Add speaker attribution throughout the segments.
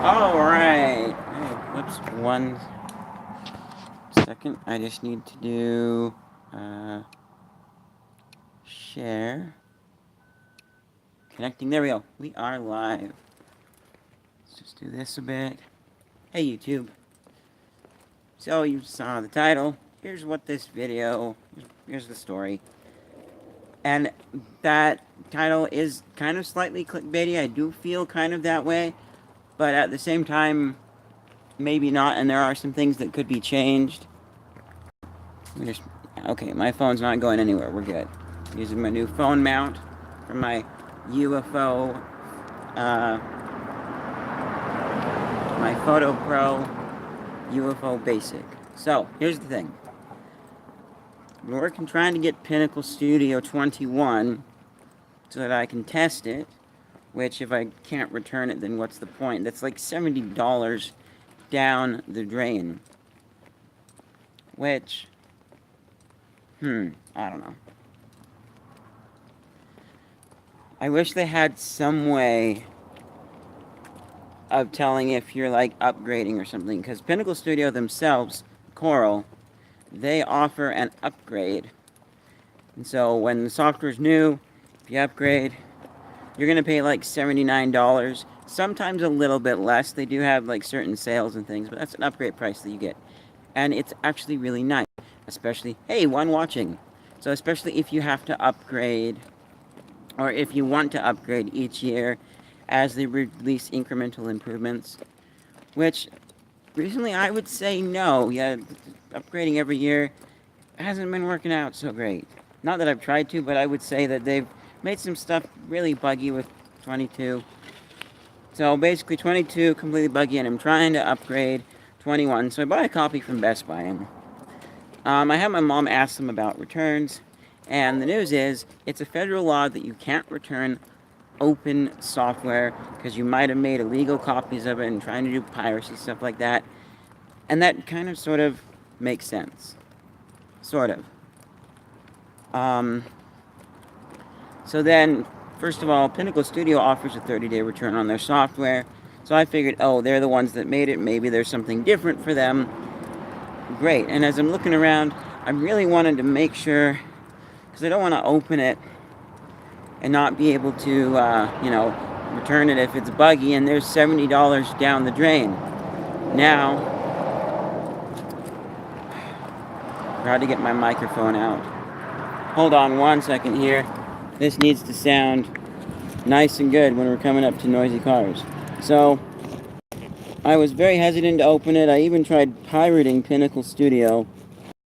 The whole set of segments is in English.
Speaker 1: Alright. Whoops, 1 second. I just need to do share. Connecting. There we go. We are live. Let's just do this a bit. Hey YouTube. So you saw the title. Here's what this video, here's the story. And that title is kind of slightly clickbaity. I do feel kind of that way. But at the same time, maybe not, and there are some things that could be changed. Okay, my phone's not going anywhere. We're good. Using my new phone mount from my UFO, my Photo Pro UFO Basic. So, here's the thing. We're working trying to get Pinnacle Studio 21 so that I can test it, which if I can't return it, then what's the point? That's like $70 down the drain. Which, I don't know. I wish they had some way of telling if you're like upgrading or something, because Pinnacle Studio themselves, Coral, they offer an upgrade. And so when the software's new, if you upgrade, you're going to pay like $79. Sometimes a little bit less. They do have like certain sales and things, but that's an upgrade price that you get. And it's actually really nice. Especially, hey, one watching. So especially if you have to upgrade, or if you want to upgrade each year as they release incremental improvements, which recently I would say no. Yeah, upgrading every year hasn't been working out so great. Not that I've tried to, but I would say that they've made some stuff really buggy with 22. So basically 22 completely buggy, and I'm trying to upgrade 21. So I bought a copy from Best Buy. And I had my mom ask them about returns, and the news is it's a federal law that you can't return open software because you might have made illegal copies of it and trying to do piracy, stuff like that. And that kind of sort of makes sense. Sort of. So then, first of all, Pinnacle Studio offers a 30-day return on their software. So I figured, oh, they're the ones that made it. Maybe there's something different for them. Great. And as I'm looking around, I really wanted to make sure, because I don't want to open it and not be able to, return it if it's buggy, and there's $70 down the drain. Now, try to get my microphone out. Hold on 1 second here. This needs to sound nice and good when we're coming up to noisy cars. So, I was very hesitant to open it. I even tried pirating Pinnacle Studio,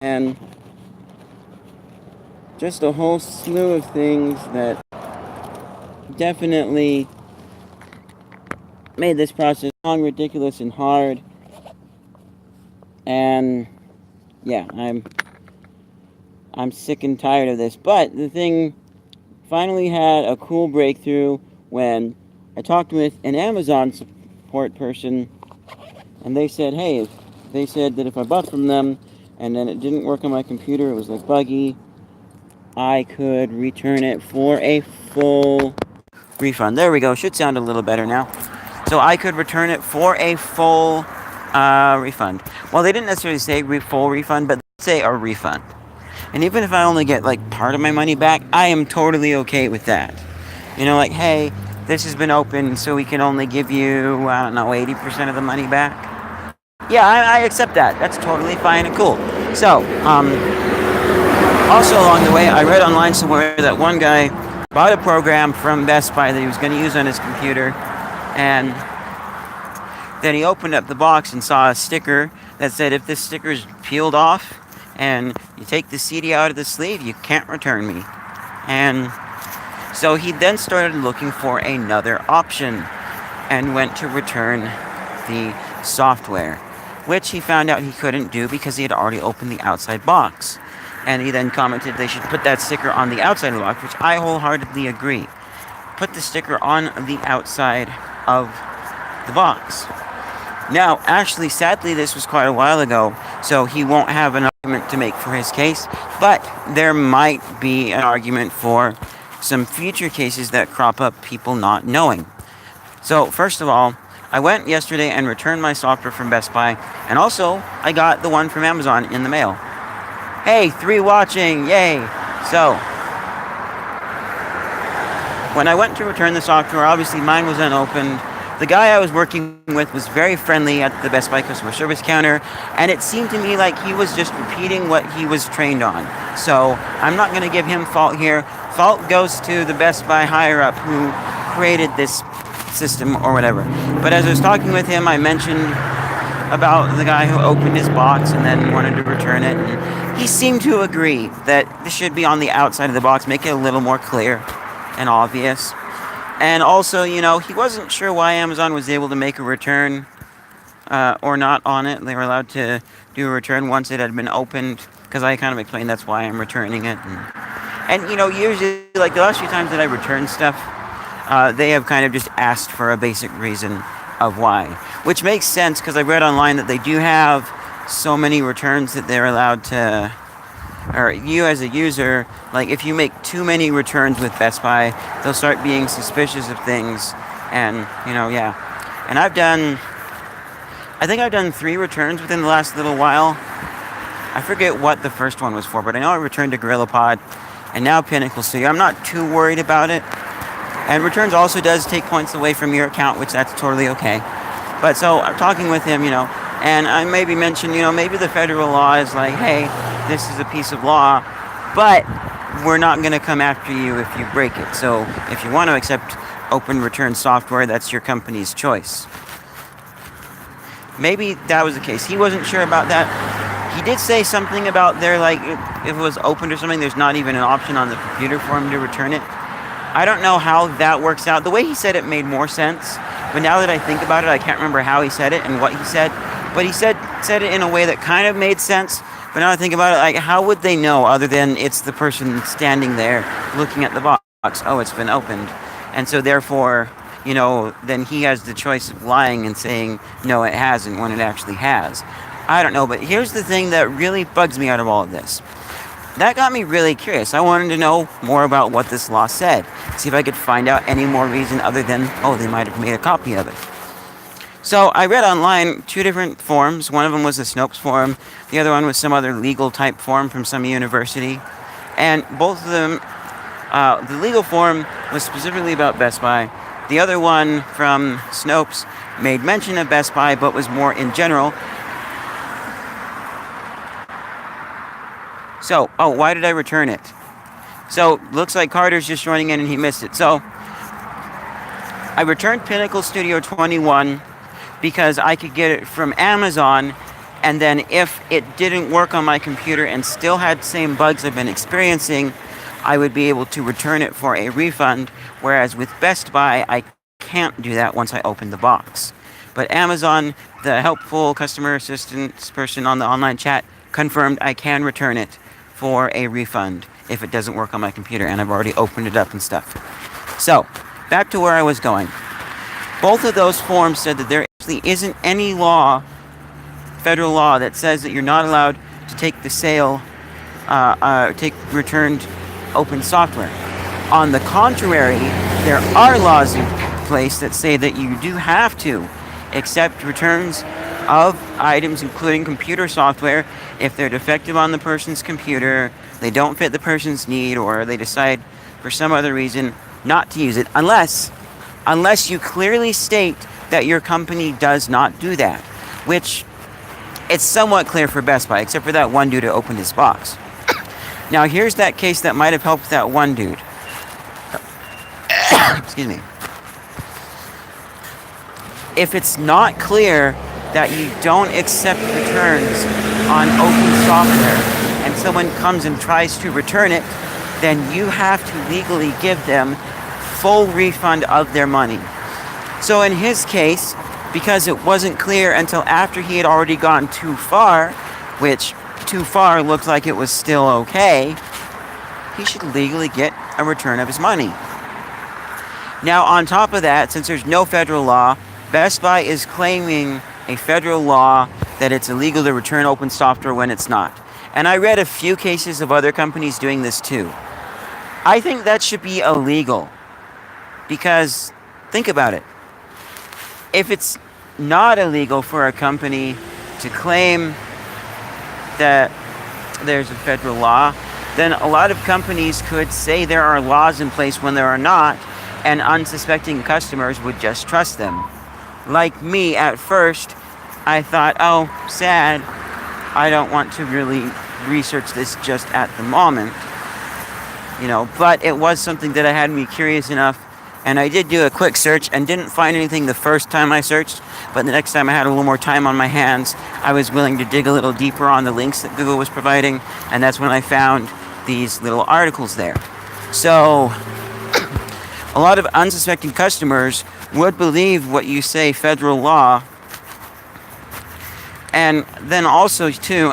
Speaker 1: and just a whole slew of things that definitely made this process long, ridiculous, and hard. And yeah, I'm sick and tired of this. But the thing finally had a cool breakthrough when I talked with an Amazon support person, and they said, hey, they said that if I bought from them and then it didn't work on my computer, it was like buggy, I could return it for a full refund. There we go. Should sound a little better now. So I could return it for a full refund. Well, they didn't necessarily say full refund, but they say a refund. And even if I only get like part of my money back, I am totally okay with that. You know, like, hey, this has been open, so we can only give you, I don't know, 80% of the money back. Yeah, I accept that. That's totally fine and cool. So, also along the way, I read online somewhere that one guy bought a program from Best Buy that he was going to use on his computer, and then he opened up the box and saw a sticker that said, if this sticker is peeled off and you take the CD out of the sleeve, you can't return me. And so he then started looking for another option and went to return the software, which he found out he couldn't do because he had already opened the outside box. And he then commented they should put that sticker on the outside of the box, which I wholeheartedly agree. Put the sticker on the outside of the box. Now, actually, sadly, this was quite a while ago, so he won't have an argument to make for his case, but there might be an argument for some future cases that crop up, people not knowing. So, first of all, I went yesterday and returned my software from Best Buy, and also I got the one from Amazon in the mail. Hey, 3 watching, yay! So, when I went to return the software, obviously mine was unopened. The guy I was working with was very friendly at the Best Buy customer service counter, and it seemed to me like he was just repeating what he was trained on. So I'm not going to give him fault here. Fault goes to the Best Buy higher up who created this system or whatever. But as I was talking with him, I mentioned about the guy who opened his box and then wanted to return it. And he seemed to agree that this should be on the outside of the box, make it a little more clear and obvious. And also, he wasn't sure why Amazon was able to make a return or not on it. They were allowed to do a return once it had been opened, because I kind of explained that's why I'm returning it. And usually, like the last few times that I returned stuff, they have kind of just asked for a basic reason of why. Which makes sense, because I read online that they do have so many returns that they're allowed to... Or you as a user, like if you make too many returns with Best Buy, they'll start being suspicious of things. And, yeah. And I think I've done 3 returns within the last little while. I forget what the first one was for, but I know I returned to GorillaPod and now Pinnacle Studio. I'm not too worried about it. And returns also does take points away from your account, which that's totally okay. But so I'm talking with him, and I maybe mentioned, maybe the federal law is like, hey, this is a piece of law, but we're not going to come after you if you break it. So if you want to accept open return software, that's your company's choice. Maybe that was the case. He wasn't sure about that. He did say something about if it was opened or something, there's not even an option on the computer for him to return it. I don't know how that works out. The way he said it made more sense, but now that I think about it, I can't remember how he said it and what he said. But he said it in a way that kind of made sense. But now I think about it, how would they know other than it's the person standing there looking at the box? Oh, it's been opened. And so therefore, then he has the choice of lying and saying, no, it hasn't, when it actually has. I don't know, but here's the thing that really bugs me out of all of this. That got me really curious. I wanted to know more about what this law said. See if I could find out any more reason other than, they might have made a copy of it. So I read online 2 different forms. One of them was the Snopes forum. The other one was some other legal type forum from some university. And both of them, the legal forum was specifically about Best Buy. The other one from Snopes made mention of Best Buy, but was more in general. So, why did I return it? So, looks like Carter's just joining in and he missed it. So, I returned Pinnacle Studio 21 because I could get it from Amazon, and then if it didn't work on my computer and still had the same bugs I've been experiencing, I would be able to return it for a refund, whereas with Best Buy, I can't do that once I open the box. But Amazon, the helpful customer assistance person on the online chat, confirmed I can return it for a refund if it doesn't work on my computer, and I've already opened it up and stuff. So, back to where I was going. Both of those forms said that there actually isn't any law, federal law, that says that you're not allowed to take the sale, take returned open software. On the contrary, there are laws in place that say that you do have to accept returns of items, including computer software, if they're defective on the person's computer, they don't fit the person's need, or they decide for some other reason not to use it, unless you clearly state that your company does not do that, which it's somewhat clear for Best Buy, except for that one dude who opened his box. Now, here's that case that might have helped that one dude. Excuse me. If it's not clear that you don't accept returns on open software and someone comes and tries to return it, then you have to legally give them full refund of their money. So in his case, because it wasn't clear until after he had already gone too far, which too far looked like it was still okay, he should legally get a return of his money. Now, on top of that, since there's no federal law, Best Buy is claiming a federal law that it's illegal to return open software when it's not. And I read a few cases of other companies doing this too. I think that should be illegal. Because, think about it. if it's not illegal for a company to claim that there's a federal law, then a lot of companies could say there are laws in place when there are not, and unsuspecting customers would just trust them. Like me, at first, I thought, oh, sad, I don't want to really research this just at the moment. But it was something that had me curious enough, and I did do a quick search and didn't find anything the first time I searched, but the next time I had a little more time on my hands, I was willing to dig a little deeper on the links that Google was providing, and that's when I found these little articles there. So, a lot of unsuspecting customers would believe what you say, federal law, and then also, too,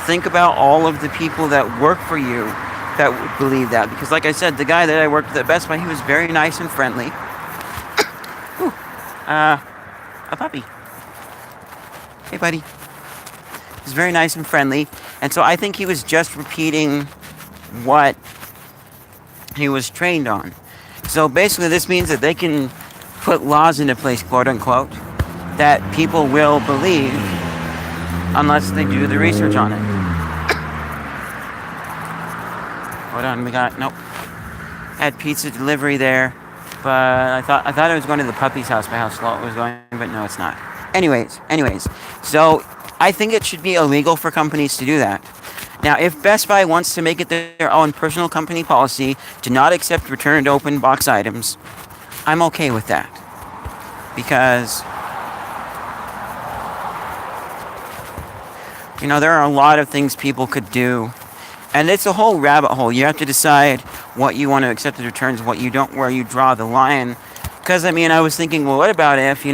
Speaker 1: think about all of the people that work for you that would believe that. Because like I said, the guy that I worked with at Best Buy, he was very nice and friendly. Ooh, a puppy. Hey, buddy. He's very nice and friendly. And so I think he was just repeating what he was trained on. So basically this means that they can put laws into place, quote unquote, that people will believe unless they do the research on it. Hold on, had pizza delivery there, but I thought I was going to the puppy's house by how slow it was going, but no, it's not. Anyways, so I think it should be illegal for companies to do that. Now, if Best Buy wants to make it their own personal company policy to not accept returned open box items, I'm okay with that. Because there are a lot of things people could do. And it's a whole rabbit hole. You have to decide what you want to accept as returns, what you don't, where you draw the line. Because, I was thinking, well, what about if you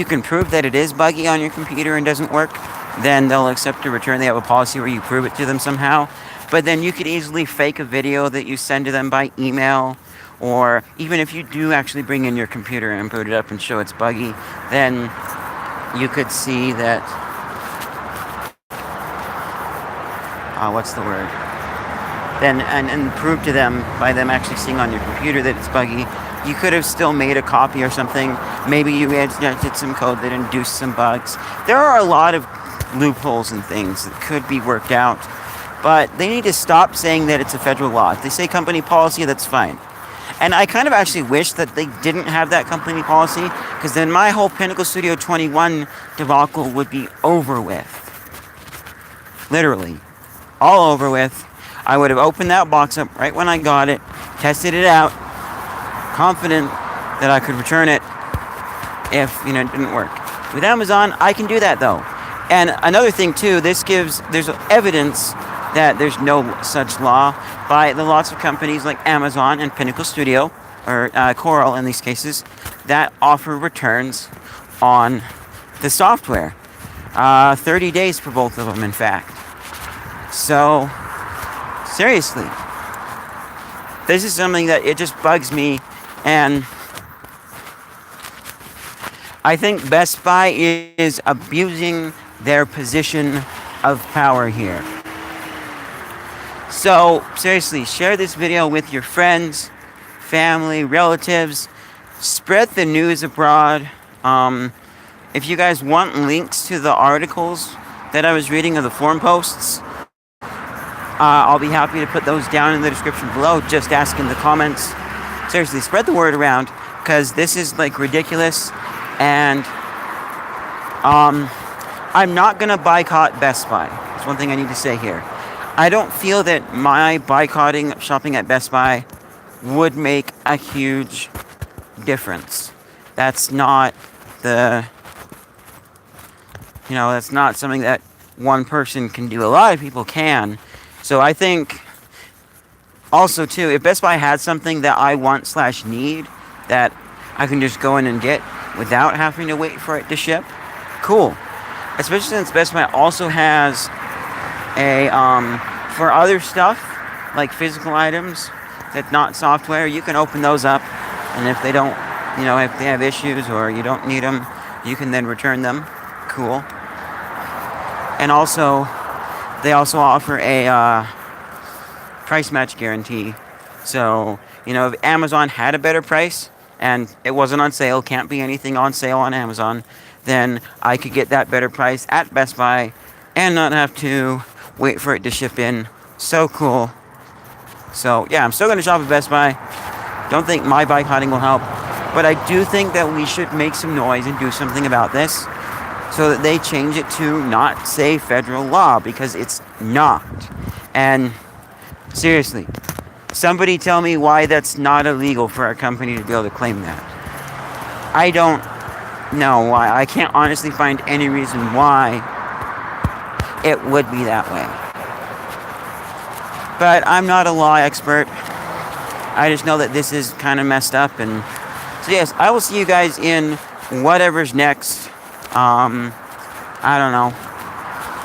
Speaker 1: can prove that it is buggy on your computer and doesn't work, then they'll accept a return. They have a policy where you prove it to them somehow. But then you could easily fake a video that you send to them by email. Or even if you do actually bring in your computer and boot it up and show it's buggy, then you could see that... what's the word? Then and prove to them by them actually seeing on your computer that it's buggy. You could have still made a copy or something. Maybe you injected some code that induced some bugs. There are a lot of loopholes and things that could be worked out, but they need to stop saying that it's a federal law. If they say company policy, that's fine. And I kind of actually wish that they didn't have that company policy, because then my whole Pinnacle Studio 21 debacle would be over with. Literally. All over with. I would have opened that box up right when I got it, tested it out, confident that I could return it if, it didn't work. With Amazon, I can do that though. And another thing too, there's evidence that there's no such law by the lots of companies like Amazon and Pinnacle Studio, or Coral in these cases, that offer returns on the software. 30 days for both of them, in fact. So, seriously, this is something that it just bugs me, and I think Best Buy is abusing their position of power here. So, seriously, share this video with your friends, family, relatives, spread the news abroad. If you guys want links to the articles that I was reading of the forum posts, I'll be happy to put those down in the description below. Just ask in the comments. Seriously, spread the word around, because this is ridiculous, and I'm not gonna boycott Best Buy. That's one thing I need to say here. I don't feel that my boycotting shopping at Best Buy would make a huge difference. That's not that's not something that one person can do. A lot of people can. So I think also too, if Best Buy had something that I want/need that I can just go in and get without having to wait for it to ship, cool. Especially since Best Buy also has a for other stuff like physical items that's not software, you can open those up, and if they don't, if they have issues or you don't need them, you can then return them. Cool. And also, they also offer a price match guarantee. So, if Amazon had a better price and it wasn't on sale, can't be anything on sale on Amazon, then I could get that better price at Best Buy and not have to wait for it to ship in. So cool. So yeah, I'm still going to shop at Best Buy. Don't think my boycotting will help, but I do think that we should make some noise and do something about this so that they change it to not say federal law, because it's not. And seriously, somebody tell me why that's not illegal for a company to be able to claim that. I don't know why. I can't honestly find any reason why it would be that way. But I'm not a law expert. I just know that this is kind of messed up. And so yes, I will see you guys in whatever's next. I don't know.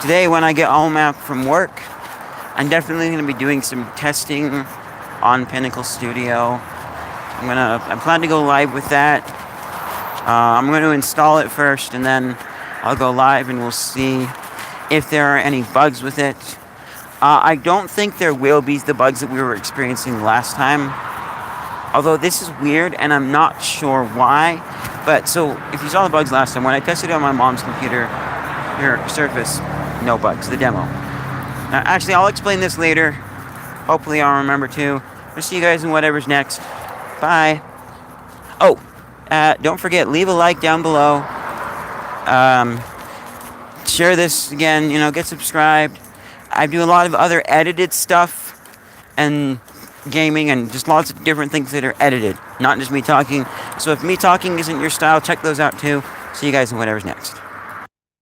Speaker 1: Today when I get home from work, I'm definitely going to be doing some testing on Pinnacle Studio. I plan to go live with that. I'm going to install it first, and then I'll go live and we'll see if there are any bugs with it. I don't think there will be the bugs that we were experiencing last time. Although this is weird, and I'm not sure why. But so, if you saw the bugs last time, when I tested it on my mom's computer, here, Surface, no bugs, the demo. Now, actually, I'll explain this later. Hopefully I'll remember to. I'll see you guys in whatever's next. Bye. Oh, don't forget, leave a like down below. Share this again, get subscribed. I do a lot of other edited stuff and gaming and just lots of different things that are edited, not just me talking. So if me talking isn't your style, check those out too. See you guys in whatever's next.